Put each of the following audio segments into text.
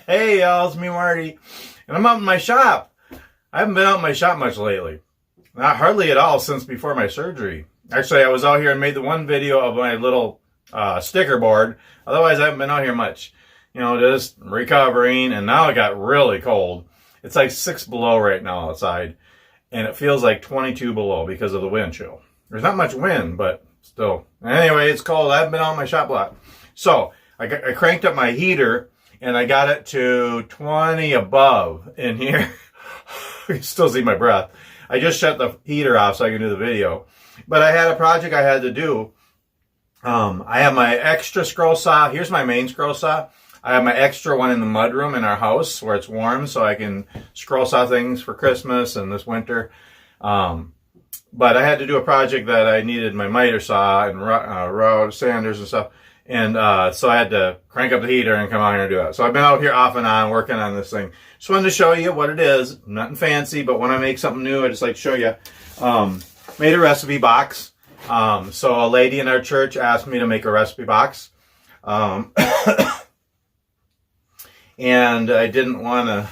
Hey y'all, it's me Marty, and I'm out in my shop. I haven't been out in my shop much lately. Not hardly at all since before my surgery. Actually, I was out here and made the one video of my little sticker board. Otherwise, I haven't been out here much. You know, just recovering, and now it got really cold. It's like 6 below right now outside, and it feels like 22 below because of the wind chill. There's not much wind, but still. Anyway, it's cold. I haven't been out in my shop a lot. So, I cranked up my heater, and I got it to 20 above in here. You can still see my breath. I just shut the heater off so I can do the video. But I had a project I had to do. I have my extra scroll saw. Here's my main scroll saw. I have my extra one in the mudroom in our house where it's warm so I can scroll saw things for Christmas and this winter. But I had to do a project that I needed my miter saw and rod sanders and stuff. And so I had to crank up the heater and come out here and do that. So I've been out here off and on working on this thing. Just wanted to show you what it is. Nothing fancy, but when I make something new, I just like to show you. Made a recipe box. So a lady in our church asked me to make a recipe box. And I didn't want to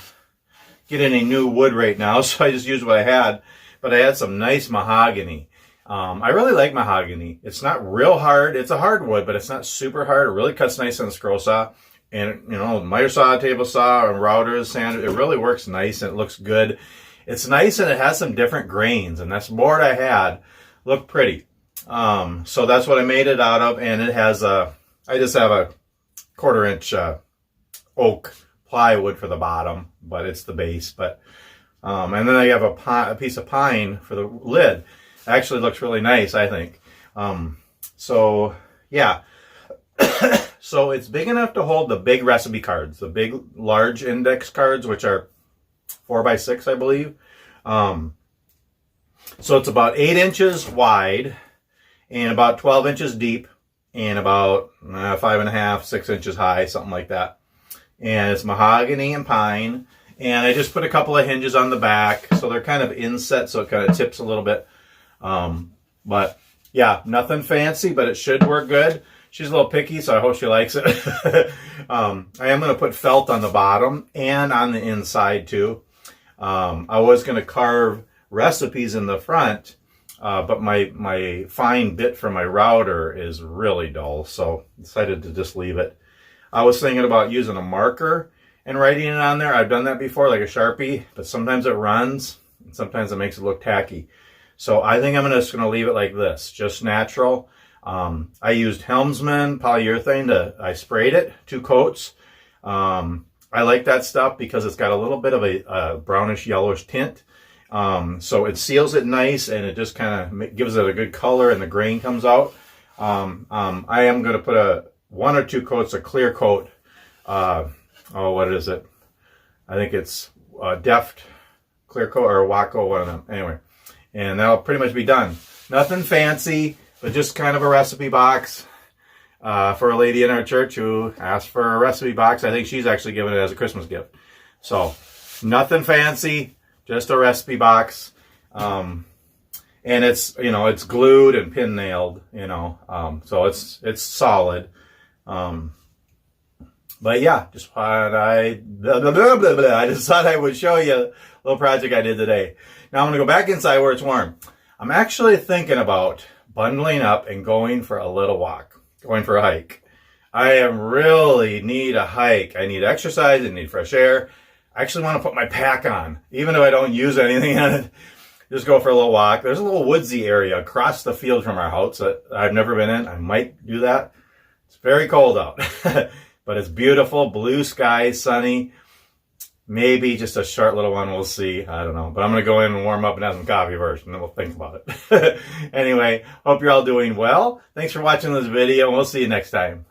get any new wood right now, so I just used what I had. But I had some nice mahogany. I really like mahogany. It's not real hard. It's a hard wood, but it's not super hard. It really cuts nice on the scroll saw. And, you know, miter saw, table saw, and routers, sanders, it really works nice and it looks good. It's nice and it has some different grains. And that's board I had looked pretty. So that's what I made it out of. And it has I just have a 1/4 inch oak plywood for the bottom, but it's the base. But and then I have a piece of pine for the lid. Actually looks really nice, I think. So yeah. So it's big enough to hold the big recipe cards, the big large index cards, which are 4x6, I believe. So it's about 8 inches wide and about 12 inches deep and about 5.5, 6 inches high, something like that. And it's mahogany and pine. And I just put a couple of hinges on the back, so they're kind of inset, so it kind of tips a little bit. But yeah, nothing fancy, but it should work good. She's a little picky, so I hope she likes it. I am going to put felt on the bottom and on the inside too. I was going to carve recipes in the front, but my fine bit for my router is really dull, so decided to just leave it. I was thinking about using a marker and writing it on there. I've done that before, like a Sharpie, but sometimes it runs and sometimes it makes it look tacky. So I think I'm just going to leave it like this, just natural. I used Helmsman polyurethane I sprayed it 2 coats. I like that stuff because it's got a little bit of a brownish yellowish tint. So it seals it nice and it just kind of gives it a good color and the grain comes out. I am going to put 1 or 2 coats of clear coat. What is it? I think it's Deft clear coat or Waco, one of them. Anyway, and that'll pretty much be done. Nothing fancy, but just kind of a recipe box for a lady in our church who asked for a recipe box. I think she's actually given it as a Christmas gift. So nothing fancy, just a recipe box. And it's, you know, it's glued and pin nailed, you know, so it's solid. But yeah, just thought I just thought I would show you a little project I did today. Now I'm going to go back inside where it's warm. I'm actually thinking about bundling up and going for a little walk, going for a hike. I really need a hike. I need exercise. I need fresh air. I actually want to put my pack on, even though I don't use anything on it. Just go for a little walk. There's a little woodsy area across the field from our house that I've never been in. I might do that. It's very cold out, but it's beautiful, blue sky, sunny. Maybe just a short little one, we'll see. I don't know. But I'm going to go in and warm up and have some coffee first, and then we'll think about it. Anyway, hope you're all doing well. Thanks for watching this video, and we'll see you next time.